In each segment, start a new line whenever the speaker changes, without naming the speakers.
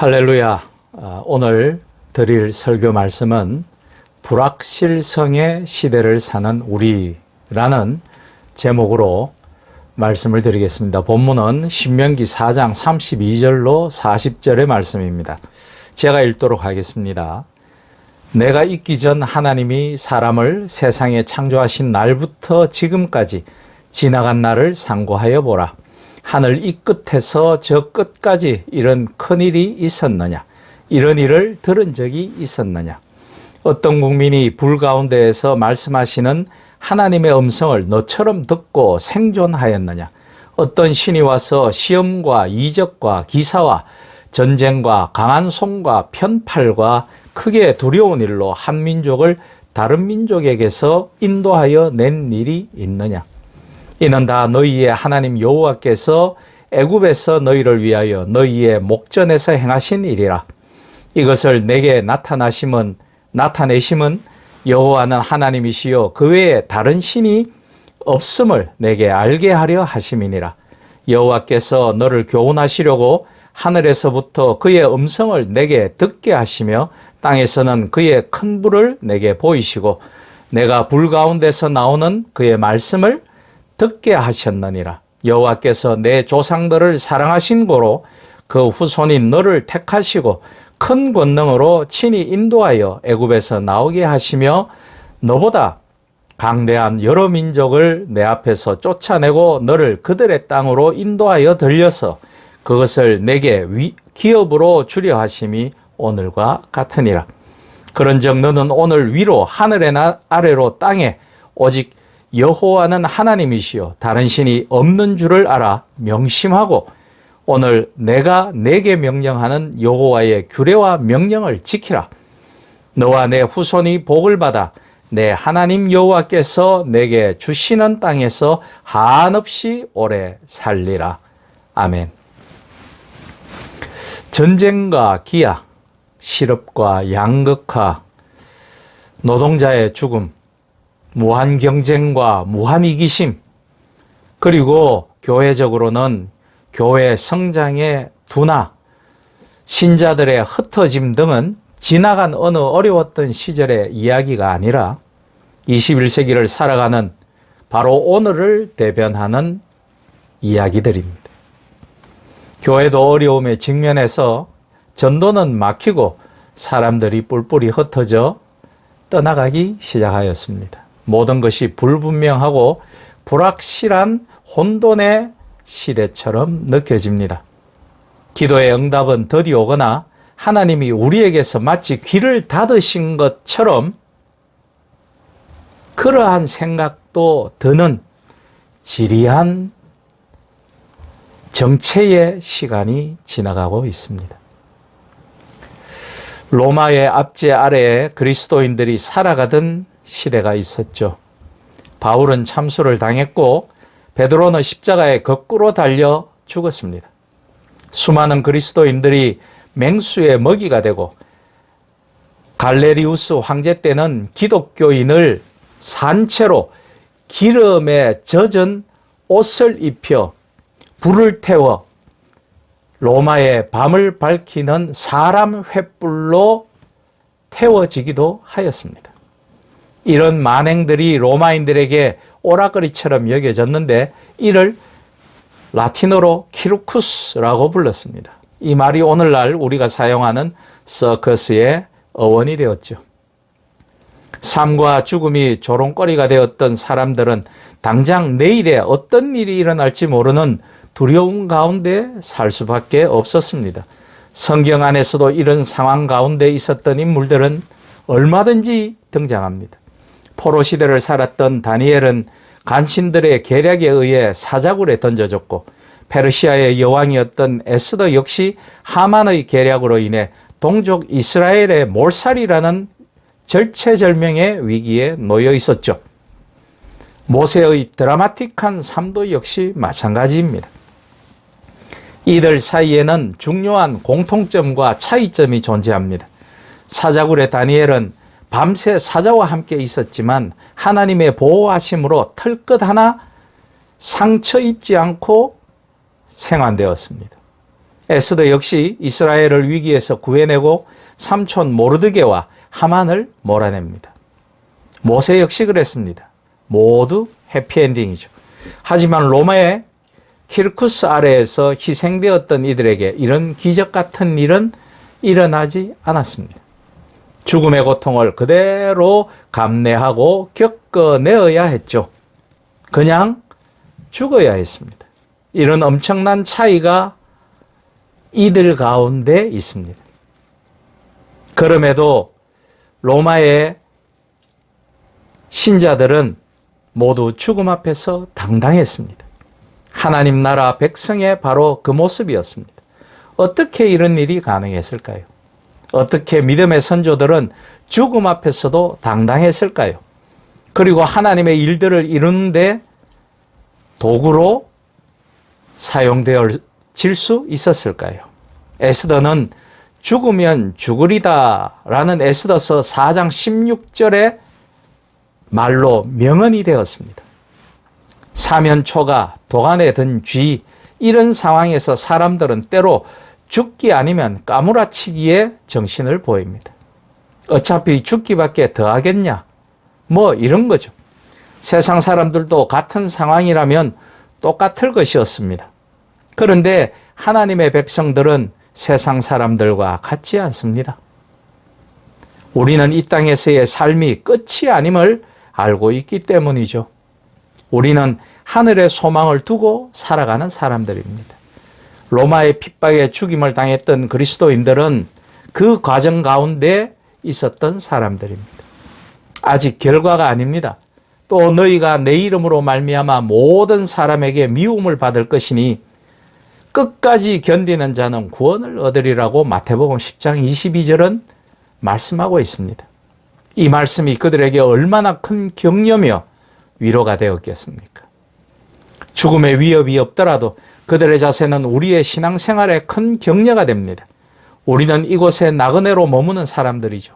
할렐루야. 오늘 드릴 설교 말씀은 불확실성의 시대를 사는 우리라는 제목으로 말씀을 드리겠습니다. 본문은 신명기 4장 32절로 40절의 말씀입니다. 제가 읽도록 하겠습니다. 내가 있기 전 하나님이 사람을 세상에 창조하신 날부터 지금까지 지나간 날을 상고하여 보라. 하늘 이 끝에서 저 끝까지 이런 큰일이 있었느냐? 이런 일을 들은 적이 있었느냐? 어떤 국민이 불 가운데에서 말씀하시는 하나님의 음성을 너처럼 듣고 생존하였느냐? 어떤 신이 와서 시험과 이적과 기사와 전쟁과 강한 손과 편팔과 크게 두려운 일로 한 민족을 다른 민족에게서 인도하여 낸 일이 있느냐? 이는 다 너희의 하나님 여호와께서 애굽에서 너희를 위하여 너희의 목전에서 행하신 일이라. 이것을 내게 나타내심은 여호와는 하나님이시요 그 외에 다른 신이 없음을 내게 알게 하려 하심이니라. 여호와께서 너를 교훈하시려고 하늘에서부터 그의 음성을 내게 듣게 하시며 땅에서는 그의 큰 불을 내게 보이시고 내가 불 가운데서 나오는 그의 말씀을 듣게 하셨느니라. 여호와께서 내 조상들을 사랑하신 고로 그 후손인 너를 택하시고 큰 권능으로 친히 인도하여 애굽에서 나오게 하시며 너보다 강대한 여러 민족을 내 앞에서 쫓아내고 너를 그들의 땅으로 인도하여 들려서 그것을 내게 기업으로 주려 하심이 오늘과 같으니라. 그런즉 너는 오늘 위로 하늘의 아래로 땅에 오직 여호와는 하나님이시요 다른 신이 없는 줄을 알아 명심하고 오늘 내가 내게 명령하는 여호와의 규례와 명령을 지키라. 너와 내 후손이 복을 받아 내 하나님 여호와께서 내게 주시는 땅에서 한없이 오래 살리라. 아멘. 전쟁과 기아, 실업과 양극화, 노동자의 죽음, 무한 경쟁과 무한 이기심, 그리고 교회적으로는 교회 성장의 둔화, 신자들의 흩어짐 등은 지나간 어느 어려웠던 시절의 이야기가 아니라 21세기를 살아가는 바로 오늘을 대변하는 이야기들입니다. 교회도 어려움에 직면해서 전도는 막히고 사람들이 뿔뿔이 흩어져 떠나가기 시작하였습니다. 모든 것이 불분명하고 불확실한 혼돈의 시대처럼 느껴집니다. 기도의 응답은 더디 오거나 하나님이 우리에게서 마치 귀를 닫으신 것처럼 그러한 생각도 드는 지리한 정체의 시간이 지나가고 있습니다. 로마의 압제 아래에 그리스도인들이 살아가던 시대가 있었죠. 바울은 참수를 당했고 베드로는 십자가에 거꾸로 달려 죽었습니다. 수많은 그리스도인들이 맹수의 먹이가 되고 갈레리우스 황제 때는 기독교인을 산채로 기름에 젖은 옷을 입혀 불을 태워 로마의 밤을 밝히는 사람 횃불로 태워지기도 하였습니다. 이런 만행들이 로마인들에게 오락거리처럼 여겨졌는데 이를 라틴어로 키루쿠스라고 불렀습니다. 이 말이 오늘날 우리가 사용하는 서커스의 어원이 되었죠. 삶과 죽음이 조롱거리가 되었던 사람들은 당장 내일에 어떤 일이 일어날지 모르는 두려움 가운데 살 수밖에 없었습니다. 성경 안에서도 이런 상황 가운데 있었던 인물들은 얼마든지 등장합니다. 포로 시대를 살았던 다니엘은 간신들의 계략에 의해 사자굴에 던져졌고 페르시아의 여왕이었던 에스더 역시 하만의 계략으로 인해 동족 이스라엘의 몰살이라는 절체절명의 위기에 놓여 있었죠. 모세의 드라마틱한 삶도 역시 마찬가지입니다. 이들 사이에는 중요한 공통점과 차이점이 존재합니다. 사자굴의 다니엘은 밤새 사자와 함께 있었지만 하나님의 보호하심으로 털끝 하나 상처 입지 않고 생환되었습니다. 에스더 역시 이스라엘을 위기에서 구해내고 삼촌 모르드게와 하만을 몰아냅니다. 모세 역시 그랬습니다. 모두 해피엔딩이죠. 하지만 로마의 키르쿠스 아래에서 희생되었던 이들에게 이런 기적 같은 일은 일어나지 않았습니다. 죽음의 고통을 그대로 감내하고 겪어내어야 했죠. 그냥 죽어야 했습니다. 이런 엄청난 차이가 이들 가운데 있습니다. 그럼에도 로마의 신자들은 모두 죽음 앞에서 당당했습니다. 하나님 나라 백성의 바로 그 모습이었습니다. 어떻게 이런 일이 가능했을까요? 어떻게 믿음의 선조들은 죽음 앞에서도 당당했을까요? 그리고 하나님의 일들을 이루는데 도구로 사용되어질 수 있었을까요? 에스더는 죽으면 죽으리다 라는 에스더서 4장 16절의 말로 명언이 되었습니다. 사면초가 도간에 든 쥐, 이런 상황에서 사람들은 때로 죽기 아니면 까무라치기에 정신을 보입니다. 어차피 죽기밖에 더 하겠냐? 뭐 이런 거죠. 세상 사람들도 같은 상황이라면 똑같을 것이었습니다. 그런데 하나님의 백성들은 세상 사람들과 같지 않습니다. 우리는 이 땅에서의 삶이 끝이 아님을 알고 있기 때문이죠. 우리는 하늘의 소망을 두고 살아가는 사람들입니다. 로마의 핍박에 죽임을 당했던 그리스도인들은 그 과정 가운데 있었던 사람들입니다. 아직 결과가 아닙니다. 또 너희가 내 이름으로 말미암아 모든 사람에게 미움을 받을 것이니 끝까지 견디는 자는 구원을 얻으리라고 마태복음 10장 22절은 말씀하고 있습니다. 이 말씀이 그들에게 얼마나 큰 격려며 위로가 되었겠습니까? 죽음의 위협이 없더라도 그들의 자세는 우리의 신앙생활에 큰 격려가 됩니다. 우리는 이곳에 나그네로 머무는 사람들이죠.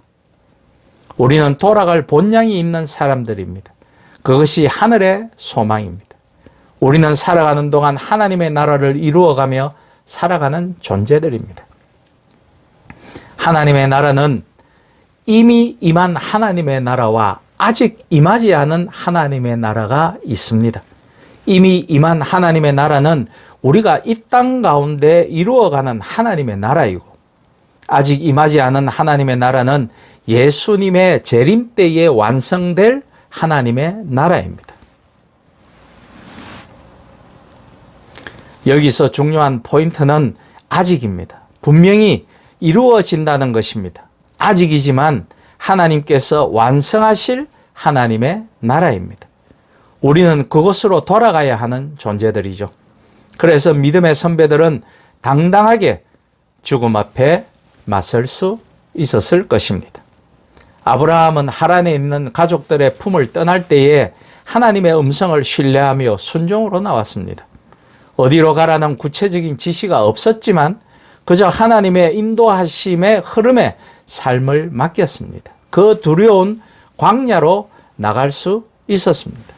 우리는 돌아갈 본향이 있는 사람들입니다. 그것이 하늘의 소망입니다. 우리는 살아가는 동안 하나님의 나라를 이루어가며 살아가는 존재들입니다. 하나님의 나라는 이미 임한 하나님의 나라와 아직 임하지 않은 하나님의 나라가 있습니다. 이미 임한 하나님의 나라는 우리가 이 땅 가운데 이루어가는 하나님의 나라이고, 아직 임하지 않은 하나님의 나라는 예수님의 재림 때에 완성될 하나님의 나라입니다. 여기서 중요한 포인트는 아직입니다. 분명히 이루어진다는 것입니다. 아직이지만 하나님께서 완성하실 하나님의 나라입니다. 우리는 그곳으로 돌아가야 하는 존재들이죠. 그래서 믿음의 선배들은 당당하게 죽음 앞에 맞설 수 있었을 것입니다. 아브라함은 하란에 있는 가족들의 품을 떠날 때에 하나님의 음성을 신뢰하며 순종으로 나왔습니다. 어디로 가라는 구체적인 지시가 없었지만 그저 하나님의 인도하심의 흐름에 삶을 맡겼습니다. 그 두려운 광야로 나갈 수 있었습니다.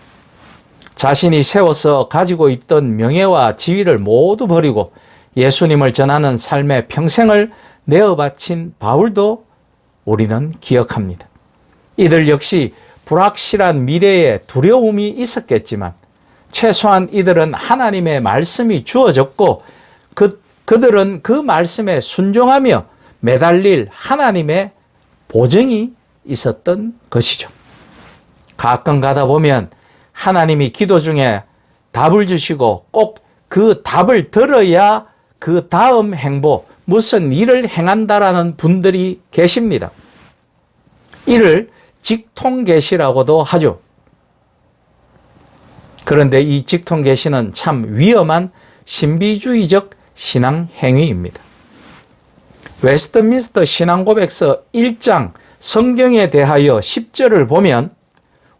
자신이 세워서 가지고 있던 명예와 지위를 모두 버리고 예수님을 전하는 삶의 평생을 내어 바친 바울도 우리는 기억합니다. 이들 역시 불확실한 미래에 두려움이 있었겠지만 최소한 이들은 하나님의 말씀이 주어졌고 그들은 그 말씀에 순종하며 매달릴 하나님의 보증이 있었던 것이죠. 가끔 가다 보면 하나님이 기도 중에 답을 주시고 꼭 그 답을 들어야 그 다음 행보, 무슨 일을 행한다라는 분들이 계십니다. 이를 직통계시라고도 하죠. 그런데 이 직통계시는 참 위험한 신비주의적 신앙 행위입니다. 웨스트민스터 신앙고백서 1장 성경에 대하여 10절을 보면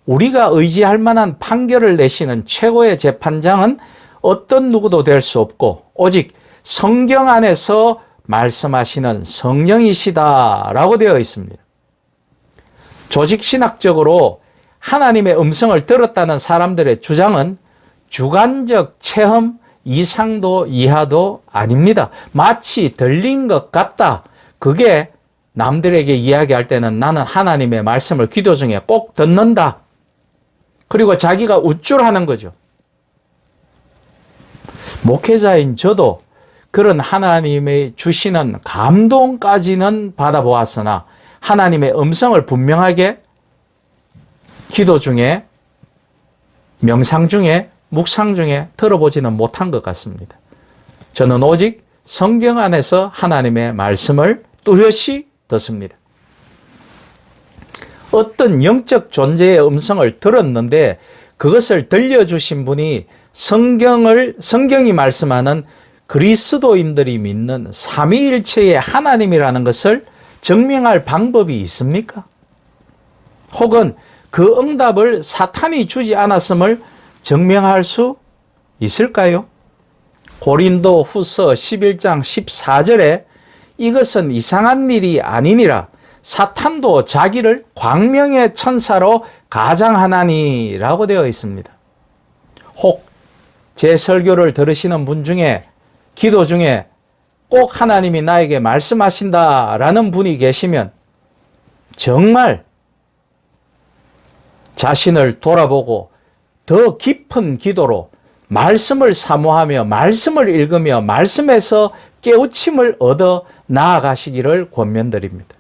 우리가 의지할 만한 판결을 내시는 최고의 재판장은 어떤 누구도 될 수 없고 오직 성경 안에서 말씀하시는 성령이시다라고 되어 있습니다. 조직신학적으로 하나님의 음성을 들었다는 사람들의 주장은 주관적 체험, 이상도 이하도 아닙니다. 마치 들린 것 같다. 그게 남들에게 이야기할 때는 나는 하나님의 말씀을 기도 중에 꼭 듣는다. 그리고 자기가 우쭐하는 거죠. 목회자인 저도 그런 하나님의 주시는 감동까지는 받아보았으나 하나님의 음성을 분명하게 기도 중에, 명상 중에, 묵상 중에 들어보지는 못한 것 같습니다. 저는 오직 성경 안에서 하나님의 말씀을 뚜렷이 듣습니다. 어떤 영적 존재의 음성을 들었는데 그것을 들려주신 분이 성경이 말씀하는 그리스도인들이 믿는 삼위일체의 하나님이라는 것을 증명할 방법이 있습니까? 혹은 그 응답을 사탄이 주지 않았음을 증명할 수 있을까요? 고린도 후서 11장 14절에 이것은 이상한 일이 아니니라 사탄도 자기를 광명의 천사로 가장하나니라고 되어 있습니다. 혹 제 설교를 들으시는 분 중에 기도 중에 꼭 하나님이 나에게 말씀하신다라는 분이 계시면 정말 자신을 돌아보고 더 깊은 기도로 말씀을 사모하며 말씀을 읽으며 말씀에서 깨우침을 얻어 나아가시기를 권면드립니다.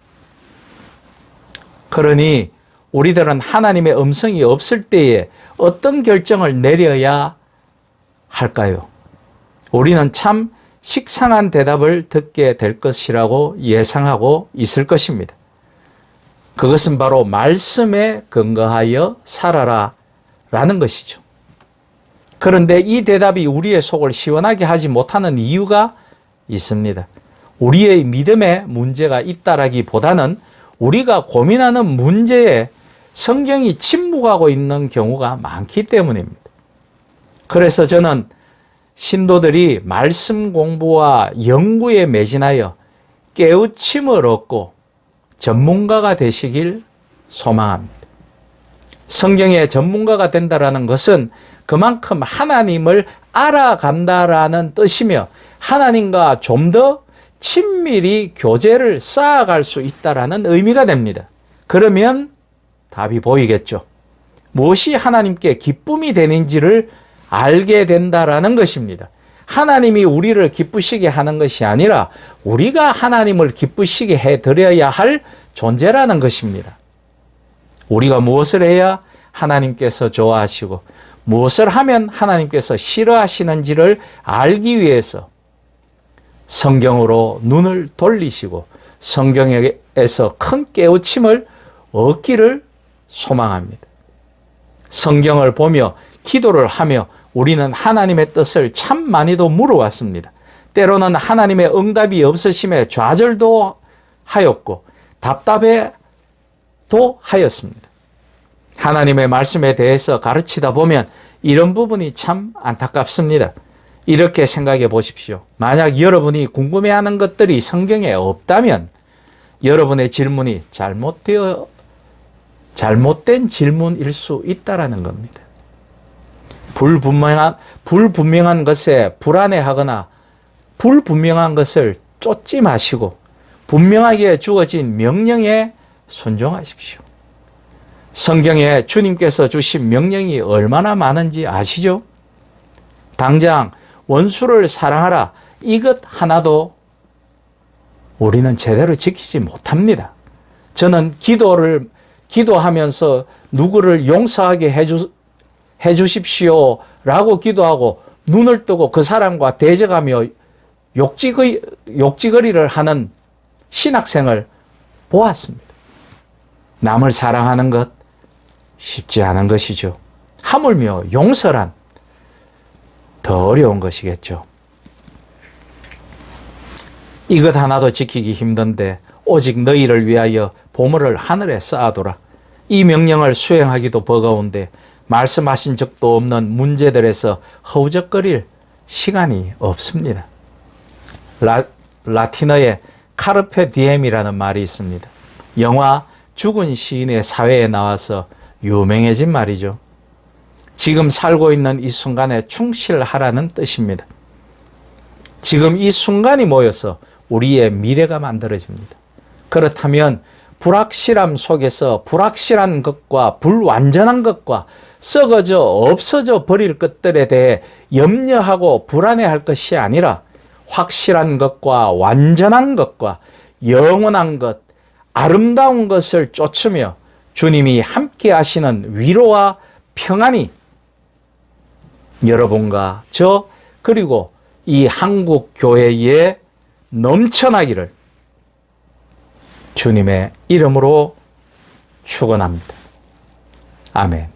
그러니 우리들은 하나님의 음성이 없을 때에 어떤 결정을 내려야 할까요? 우리는 참 식상한 대답을 듣게 될 것이라고 예상하고 있을 것입니다. 그것은 바로 말씀에 근거하여 살아라 라는 것이죠. 그런데 이 대답이 우리의 속을 시원하게 하지 못하는 이유가 있습니다. 우리의 믿음에 문제가 있다라기보다는 우리가 고민하는 문제에 성경이 침묵하고 있는 경우가 많기 때문입니다. 그래서 저는 신도들이 말씀 공부와 연구에 매진하여 깨우침을 얻고 전문가가 되시길 소망합니다. 성경의 전문가가 된다는 것은 그만큼 하나님을 알아간다라는 뜻이며 하나님과 좀 더 친밀히 교제를 쌓아갈 수 있다라는 의미가 됩니다. 그러면 답이 보이겠죠. 무엇이 하나님께 기쁨이 되는지를 알게 된다라는 것입니다. 하나님이 우리를 기쁘시게 하는 것이 아니라 우리가 하나님을 기쁘시게 해드려야 할 존재라는 것입니다. 우리가 무엇을 해야 하나님께서 좋아하시고 무엇을 하면 하나님께서 싫어하시는지를 알기 위해서 성경으로 눈을 돌리시고 성경에서 큰 깨우침을 얻기를 소망합니다. 성경을 보며 기도를 하며 우리는 하나님의 뜻을 참 많이도 물어왔습니다. 때로는 하나님의 응답이 없으심에 좌절도 하였고 답답해도 하였습니다. 하나님의 말씀에 대해서 가르치다 보면 이런 부분이 참 안타깝습니다. 이렇게 생각해 보십시오. 만약 여러분이 궁금해하는 것들이 성경에 없다면 여러분의 질문이 잘못된 질문일 수 있다라는 겁니다. 불분명한 것에 불안해하거나 불분명한 것을 쫓지 마시고 분명하게 주어진 명령에 순종하십시오. 성경에 주님께서 주신 명령이 얼마나 많은지 아시죠? 당장 원수를 사랑하라 이것 하나도 우리는 제대로 지키지 못합니다. 저는 기도하면서 누구를 용서하게 해주십시오라고 기도하고 눈을 뜨고 그 사람과 대적하며 욕지거리를 하는 신학생을 보았습니다. 남을 사랑하는 것 쉽지 않은 것이죠. 하물며 용서란 더 어려운 것이겠죠. 이것 하나도 지키기 힘든데 오직 너희를 위하여 보물을 하늘에 쌓아두라. 이 명령을 수행하기도 버거운데 말씀하신 적도 없는 문제들에서 허우적거릴 시간이 없습니다. 라틴어에 카르페 디엠이라는 말이 있습니다. 영화 죽은 시인의 사회에 나와서 유명해진 말이죠. 지금 살고 있는 이 순간에 충실하라는 뜻입니다. 지금 이 순간이 모여서 우리의 미래가 만들어집니다. 그렇다면 불확실함 속에서 불확실한 것과 불완전한 것과 썩어져 없어져 버릴 것들에 대해 염려하고 불안해할 것이 아니라 확실한 것과 완전한 것과 영원한 것, 아름다운 것을 쫓으며 주님이 함께 하시는 위로와 평안이 여러분과 저 그리고 이 한국 교회에 넘쳐나기를 주님의 이름으로 축원합니다. 아멘.